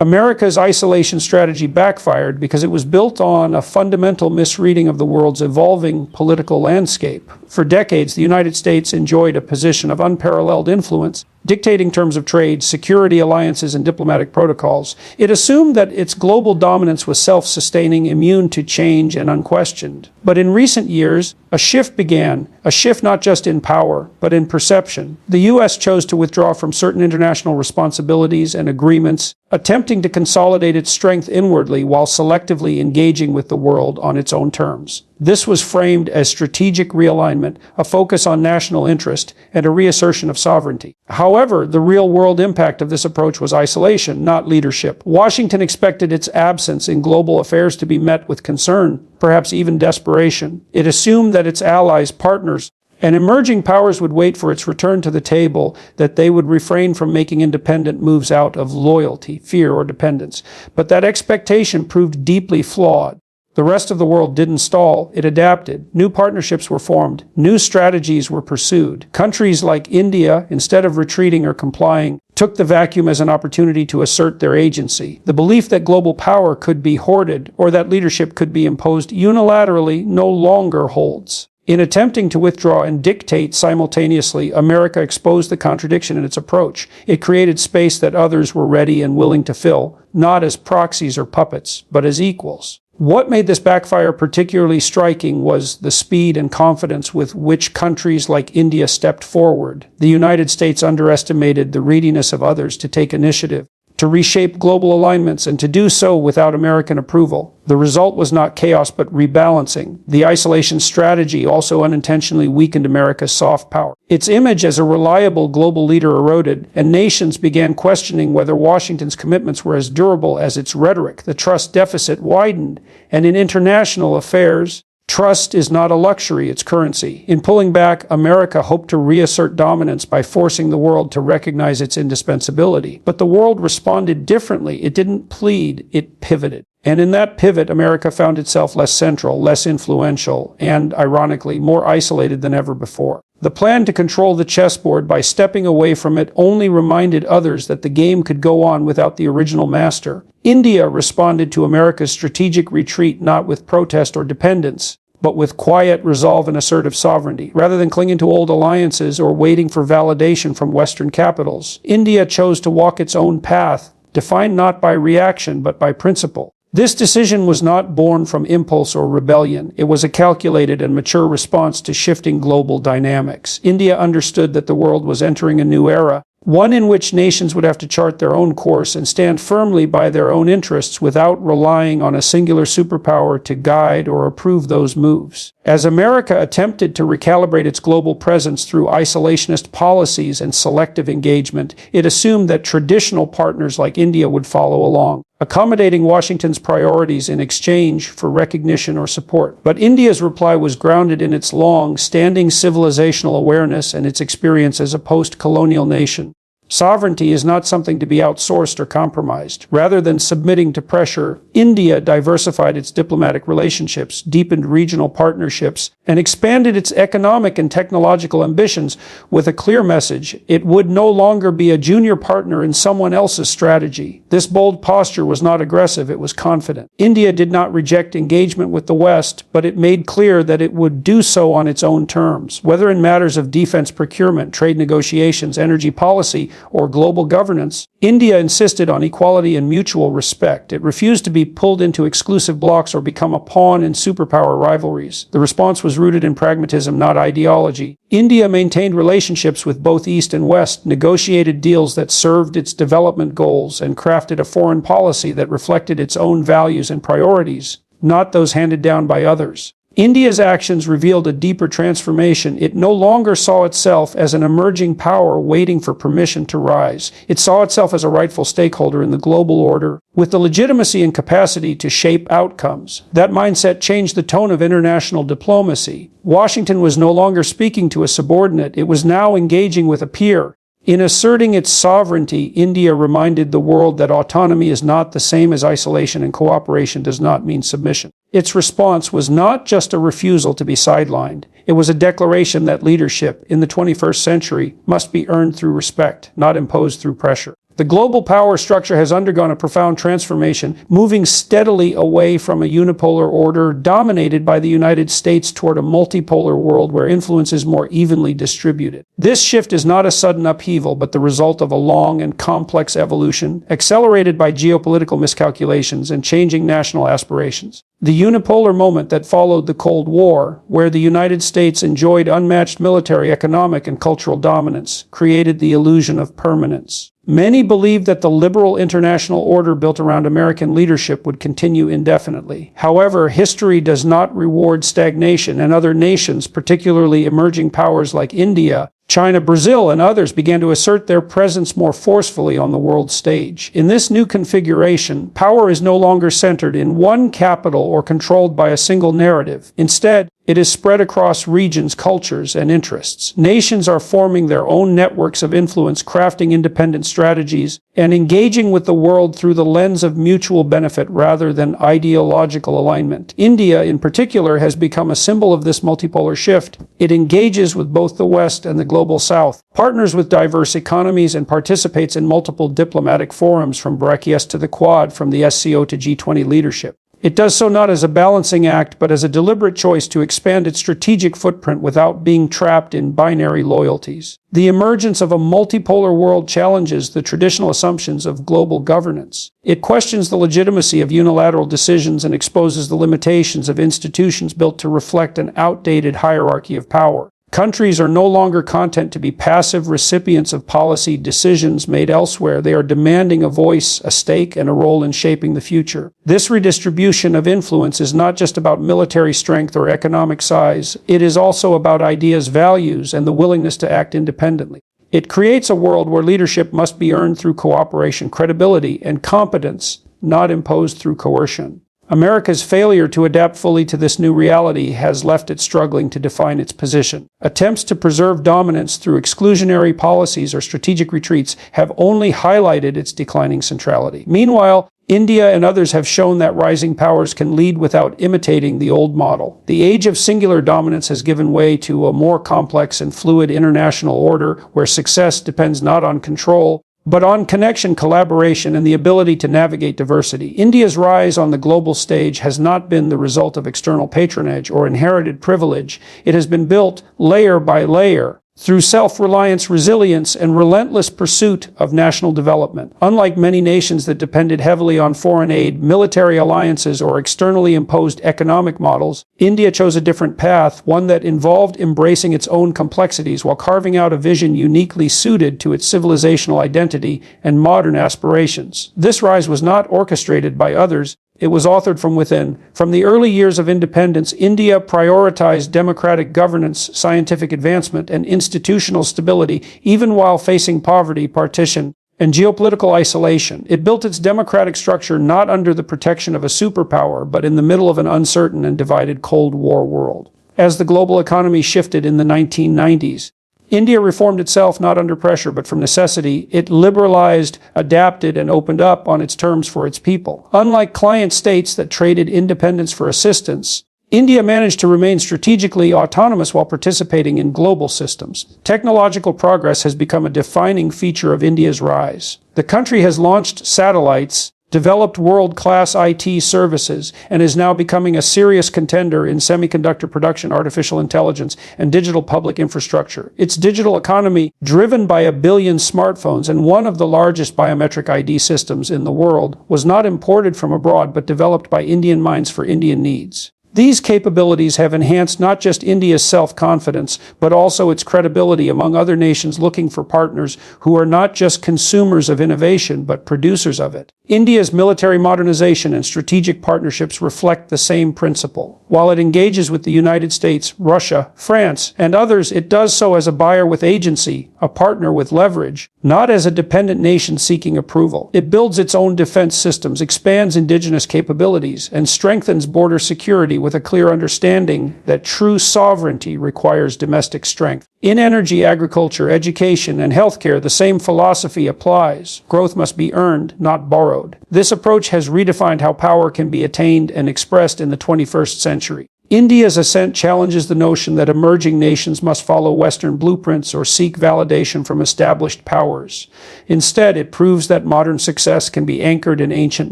America's isolation strategy backfired because it was built on a fundamental misreading of the world's evolving political landscape. For decades, the United States enjoyed a position of unparalleled influence, dictating terms of trade, security alliances, and diplomatic protocols. It assumed that its global dominance was self-sustaining, immune to change, and unquestioned. But in recent years, a shift began, a shift not just in power, but in perception. The U.S. chose to withdraw from certain international responsibilities and agreements, attempting to consolidate its strength inwardly while selectively engaging with the world on its own terms. This was framed as strategic realignment, a focus on national interest, and a reassertion of sovereignty. However, the real-world impact of this approach was isolation, not leadership. Washington expected its absence in global affairs to be met with concern, perhaps even desperation. It assumed that its allies, partners, and emerging powers would wait for its return to the table, that they would refrain from making independent moves out of loyalty, fear, or dependence. But that expectation proved deeply flawed. The rest of the world didn't stall, it adapted. New partnerships were formed, new strategies were pursued. Countries like India, instead of retreating or complying, took the vacuum as an opportunity to assert their agency. The belief that global power could be hoarded or that leadership could be imposed unilaterally no longer holds. In attempting to withdraw and dictate simultaneously, America exposed the contradiction in its approach. It created space that others were ready and willing to fill, not as proxies or puppets, but as equals. What made this backfire particularly striking was the speed and confidence with which countries like India stepped forward. The United States underestimated the readiness of others to take initiative, to reshape global alignments, and to do so without American approval. The result was not chaos but rebalancing. The isolation strategy also unintentionally weakened America's soft power. Its image as a reliable global leader eroded, and nations began questioning whether Washington's commitments were as durable as its rhetoric. The trust deficit widened, and in international affairs, trust is not a luxury, it's currency. In pulling back, America hoped to reassert dominance by forcing the world to recognize its indispensability. But the world responded differently. It didn't plead, it pivoted. And in that pivot, America found itself less central, less influential, and, ironically, more isolated than ever before. The plan to control the chessboard by stepping away from it only reminded others that the game could go on without the original master. India responded to America's strategic retreat not with protest or dependence, but with quiet resolve and assertive sovereignty. Rather than clinging to old alliances or waiting for validation from Western capitals, India chose to walk its own path, defined not by reaction but by principle. This decision was not born from impulse or rebellion. It was a calculated and mature response to shifting global dynamics. India understood that the world was entering a new era, one in which nations would have to chart their own course and stand firmly by their own interests without relying on a singular superpower to guide or approve those moves. As America attempted to recalibrate its global presence through isolationist policies and selective engagement, it assumed that traditional partners like India would follow along, accommodating Washington's priorities in exchange for recognition or support. But India's reply was grounded in its long-standing civilizational awareness and its experience as a post-colonial nation. Sovereignty is not something to be outsourced or compromised. Rather than submitting to pressure, India diversified its diplomatic relationships, deepened regional partnerships, and expanded its economic and technological ambitions with a clear message: it would no longer be a junior partner in someone else's strategy. This bold posture was not aggressive, it was confident. India did not reject engagement with the West, but it made clear that it would do so on its own terms. Whether in matters of defense procurement, trade negotiations, energy policy, or global governance, India insisted on equality and mutual respect. It refused to be pulled into exclusive blocs or become a pawn in superpower rivalries. The response was rooted in pragmatism, not ideology. India maintained relationships with both East and West, negotiated deals that served its development goals, and crafted a foreign policy that reflected its own values and priorities, not those handed down by others. India's actions revealed a deeper transformation. It no longer saw itself as an emerging power waiting for permission to rise. It saw itself as a rightful stakeholder in the global order, with the legitimacy and capacity to shape outcomes. That mindset changed the tone of international diplomacy. Washington was no longer speaking to a subordinate. It was now engaging with a peer. In asserting its sovereignty, India reminded the world that autonomy is not the same as isolation and cooperation does not mean submission. Its response was not just a refusal to be sidelined. It was a declaration that leadership in the 21st century must be earned through respect, not imposed through pressure. The global power structure has undergone a profound transformation, moving steadily away from a unipolar order dominated by the United States toward a multipolar world where influence is more evenly distributed. This shift is not a sudden upheaval, but the result of a long and complex evolution, accelerated by geopolitical miscalculations and changing national aspirations. The unipolar moment that followed the Cold War, where the United States enjoyed unmatched military, economic, and cultural dominance, created the illusion of permanence. Many believed that the liberal international order built around American leadership would continue indefinitely. However, history does not reward stagnation, and other nations, particularly emerging powers like India, China, Brazil, and others, began to assert their presence more forcefully on the world stage. In this new configuration, power is no longer centered in one capital or controlled by a single narrative. Instead, it is spread across regions, cultures, and interests. Nations are forming their own networks of influence, crafting independent strategies, and engaging with the world through the lens of mutual benefit rather than ideological alignment. India, in particular, has become a symbol of this multipolar shift. It engages with both the West and the global South, partners with diverse economies, and participates in multiple diplomatic forums, from BRICS to the Quad, from the SCO to G20 leadership. It does so not as a balancing act, but as a deliberate choice to expand its strategic footprint without being trapped in binary loyalties. The emergence of a multipolar world challenges the traditional assumptions of global governance. It questions the legitimacy of unilateral decisions and exposes the limitations of institutions built to reflect an outdated hierarchy of power. Countries are no longer content to be passive recipients of policy decisions made elsewhere. They are demanding a voice, a stake, and a role in shaping the future. This redistribution of influence is not just about military strength or economic size. It is also about ideas, values, and the willingness to act independently. It creates a world where leadership must be earned through cooperation, credibility, and competence, not imposed through coercion. America's failure to adapt fully to this new reality has left it struggling to define its position. Attempts to preserve dominance through exclusionary policies or strategic retreats have only highlighted its declining centrality. Meanwhile, India and others have shown that rising powers can lead without imitating the old model. The age of singular dominance has given way to a more complex and fluid international order where success depends not on control, but on connection, collaboration, and the ability to navigate diversity. India's rise on the global stage has not been the result of external patronage or inherited privilege. It has been built layer by layer through self-reliance, resilience, and relentless pursuit of national development. Unlike many nations that depended heavily on foreign aid, military alliances, or externally imposed economic models, India chose a different path, one that involved embracing its own complexities while carving out a vision uniquely suited to its civilizational identity and modern aspirations. This rise was not orchestrated by others. It was authored from within. From the early years of independence, India prioritized democratic governance, scientific advancement, and institutional stability, even while facing poverty, partition, and geopolitical isolation. It built its democratic structure not under the protection of a superpower, but in the middle of an uncertain and divided Cold War world. As the global economy shifted in the 1990s, India reformed itself not under pressure but from necessity. It liberalized, adapted, and opened up on its terms for its people. Unlike client states that traded independence for assistance, India managed to remain strategically autonomous while participating in global systems. Technological progress has become a defining feature of India's rise. The country has launched satellites, developed world-class IT services, and is now becoming a serious contender in semiconductor production, artificial intelligence, and digital public infrastructure. Its digital economy, driven by 1 billion smartphones and one of the largest biometric ID systems in the world, was not imported from abroad but developed by Indian minds for Indian needs. These capabilities have enhanced not just India's self-confidence, but also its credibility among other nations looking for partners who are not just consumers of innovation, but producers of it. India's military modernization and strategic partnerships reflect the same principle. While it engages with the United States, Russia, France, and others, it does so as a buyer with agency, a partner with leverage, not as a dependent nation seeking approval. It builds its own defense systems, expands indigenous capabilities, and strengthens border security with a clear understanding that true sovereignty requires domestic strength. In energy, agriculture, education, and healthcare, the same philosophy applies. Growth must be earned, not borrowed. This approach has redefined how power can be attained and expressed in the 21st century. India's ascent challenges the notion that emerging nations must follow Western blueprints or seek validation from established powers. Instead, it proves that modern success can be anchored in ancient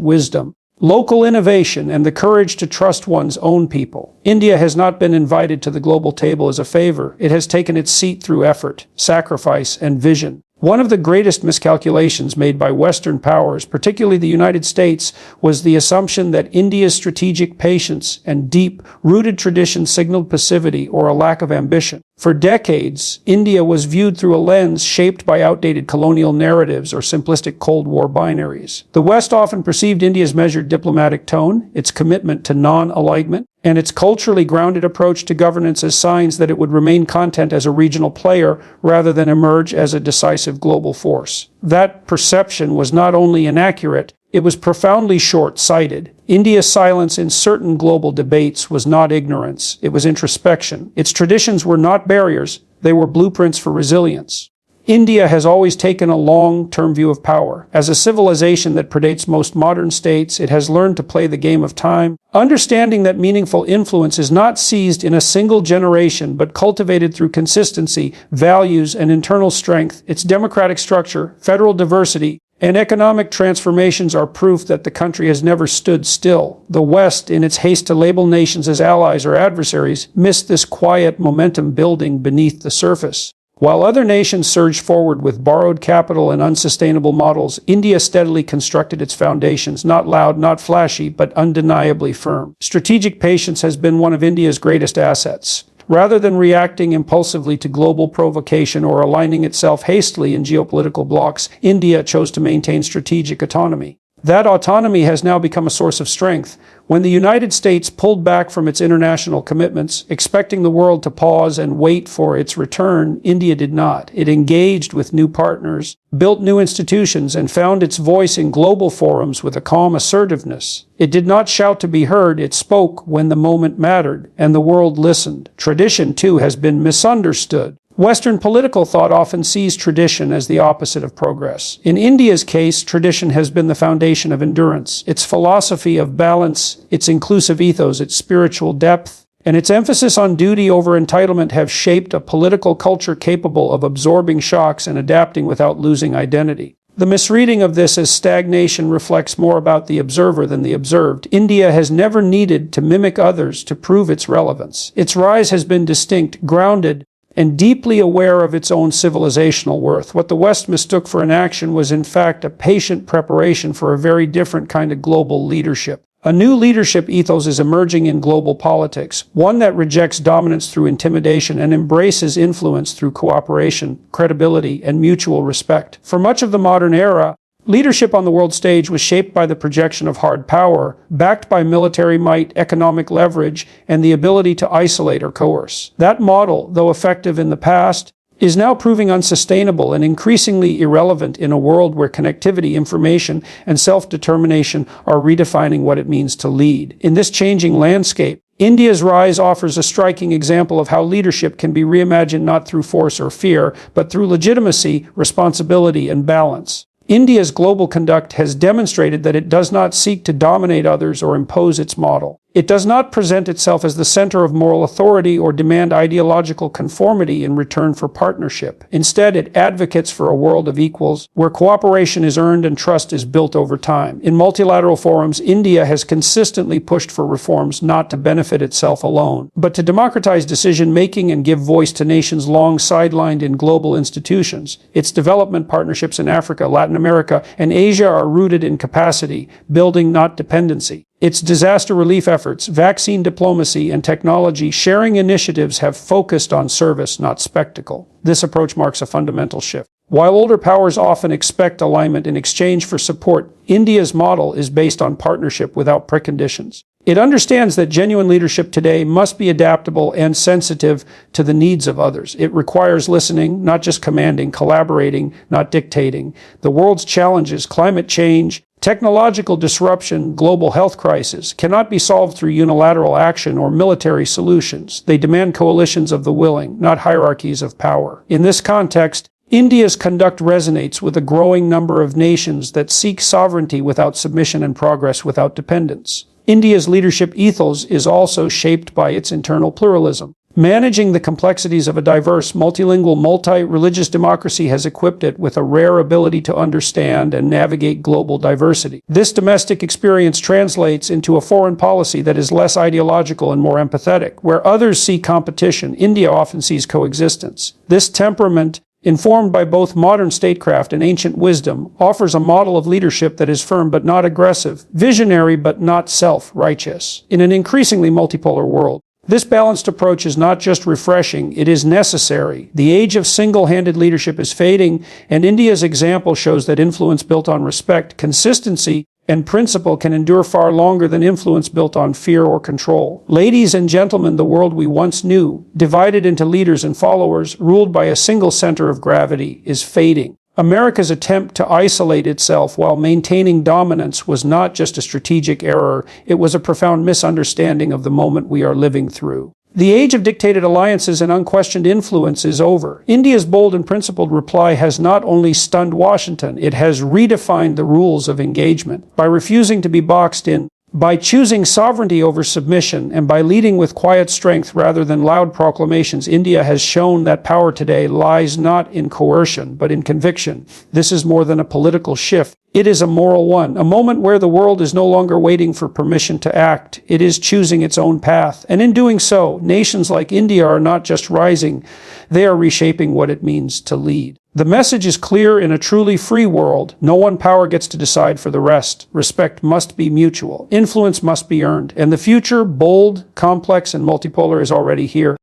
wisdom, local innovation, and the courage to trust one's own people. India has not been invited to the global table as a favor. It has taken its seat through effort, sacrifice, and vision. One of the greatest miscalculations made by Western powers, particularly the United States, was the assumption that India's strategic patience and deep-rooted tradition signaled passivity or a lack of ambition. For decades, India was viewed through a lens shaped by outdated colonial narratives or simplistic Cold War binaries. The West often perceived India's measured diplomatic tone, its commitment to non-alignment, and its culturally grounded approach to governance as signs that it would remain content as a regional player rather than emerge as a decisive global force. That perception was not only inaccurate, it was profoundly short-sighted. India's silence in certain global debates was not ignorance, it was introspection. Its traditions were not barriers, they were blueprints for resilience. India has always taken a long-term view of power. As a civilization that predates most modern states, it has learned to play the game of time, understanding that meaningful influence is not seized in a single generation but cultivated through consistency, values, and internal strength. Its democratic structure, federal diversity, and economic transformations are proof that the country has never stood still. The West, in its haste to label nations as allies or adversaries, missed this quiet momentum building beneath the surface. While other nations surged forward with borrowed capital and unsustainable models, India steadily constructed its foundations, not loud, not flashy, but undeniably firm. Strategic patience has been one of India's greatest assets. Rather than reacting impulsively to global provocation or aligning itself hastily in geopolitical blocs, India chose to maintain strategic autonomy. That autonomy has now become a source of strength. When the United States pulled back from its international commitments, expecting the world to pause and wait for its return, India did not. It engaged with new partners, built new institutions, and found its voice in global forums with a calm assertiveness. It did not shout to be heard, it spoke when the moment mattered, and the world listened. Tradition, too, has been misunderstood. Western political thought often sees tradition as the opposite of progress. In India's case, tradition has been the foundation of endurance. Its philosophy of balance, its inclusive ethos, its spiritual depth, and its emphasis on duty over entitlement have shaped a political culture capable of absorbing shocks and adapting without losing identity. The misreading of this as stagnation reflects more about the observer than the observed. India has never needed to mimic others to prove its relevance. Its rise has been distinct, grounded, and deeply aware of its own civilizational worth. What the West mistook for inaction was in fact a patient preparation for a very different kind of global leadership. A new leadership ethos is emerging in global politics, one that rejects dominance through intimidation and embraces influence through cooperation, credibility, and mutual respect. For much of the modern era, leadership on the world stage was shaped by the projection of hard power, backed by military might, economic leverage, and the ability to isolate or coerce. That model, though effective in the past, is now proving unsustainable and increasingly irrelevant in a world where connectivity, information, and self-determination are redefining what it means to lead. In this changing landscape, India's rise offers a striking example of how leadership can be reimagined not through force or fear, but through legitimacy, responsibility, and balance. India's global conduct has demonstrated that it does not seek to dominate others or impose its model. It does not present itself as the center of moral authority or demand ideological conformity in return for partnership. Instead, it advocates for a world of equals, where cooperation is earned and trust is built over time. In multilateral forums, India has consistently pushed for reforms not to benefit itself alone, but to democratize decision-making and give voice to nations long sidelined in global institutions. Its development partnerships in Africa, Latin America, and Asia are rooted in capacity, building not dependency. Its disaster relief efforts, vaccine diplomacy, and technology sharing initiatives have focused on service, not spectacle. This approach marks a fundamental shift. While older powers often expect alignment in exchange for support, India's model is based on partnership without preconditions. It understands that genuine leadership today must be adaptable and sensitive to the needs of others. It requires listening, not just commanding, collaborating, not dictating. The world's challenges, climate change, technological disruption, global health crisis, cannot be solved through unilateral action or military solutions. They demand coalitions of the willing, not hierarchies of power. In this context, India's conduct resonates with a growing number of nations that seek sovereignty without submission and progress without dependence. India's leadership ethos is also shaped by its internal pluralism. Managing the complexities of a diverse, multilingual, multi-religious democracy has equipped it with a rare ability to understand and navigate global diversity. This domestic experience translates into a foreign policy that is less ideological and more empathetic. Where others see competition, India often sees coexistence. This temperament, informed by both modern statecraft and ancient wisdom, offers a model of leadership that is firm but not aggressive, visionary but not self-righteous. In an increasingly multipolar world, this balanced approach is not just refreshing, it is necessary. The age of single-handed leadership is fading, and India's example shows that influence built on respect, consistency, and principle can endure far longer than influence built on fear or control. Ladies and gentlemen, the world we once knew, divided into leaders and followers, ruled by a single center of gravity, is fading. America's attempt to isolate itself while maintaining dominance was not just a strategic error, it was a profound misunderstanding of the moment we are living through. The age of dictated alliances and unquestioned influence is over. India's bold and principled reply has not only stunned Washington, it has redefined the rules of engagement. By refusing to be boxed in, by choosing sovereignty over submission, and by leading with quiet strength rather than loud proclamations, India has shown that power today lies not in coercion, but in conviction. This is more than a political shift. It is a moral one, a moment where the world is no longer waiting for permission to act. It is choosing its own path. And in doing so, nations like India are not just rising, they are reshaping what it means to lead. The message is clear: in a truly free world, no one power gets to decide for the rest. Respect must be mutual. Influence must be earned. And the future, bold, complex, and multipolar, is already here.